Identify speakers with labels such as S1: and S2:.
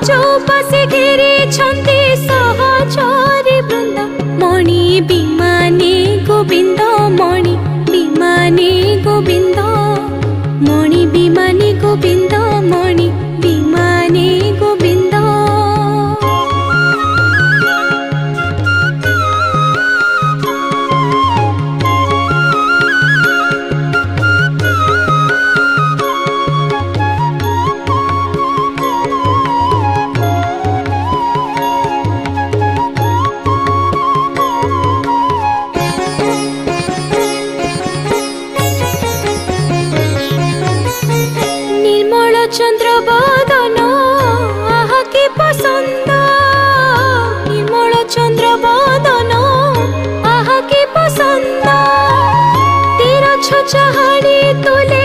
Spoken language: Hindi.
S1: चौपाशी घेरी छंती सहचरी वृंद मणि विमाने गोविंद मणि विमाने गोविंद मणि विमाने गोविंद मणि विमाने गोविंद चंद्र बदन आहा की पसंद निर्मल चंद्र बदन आहा की पसंद तीर छाड़ी तुले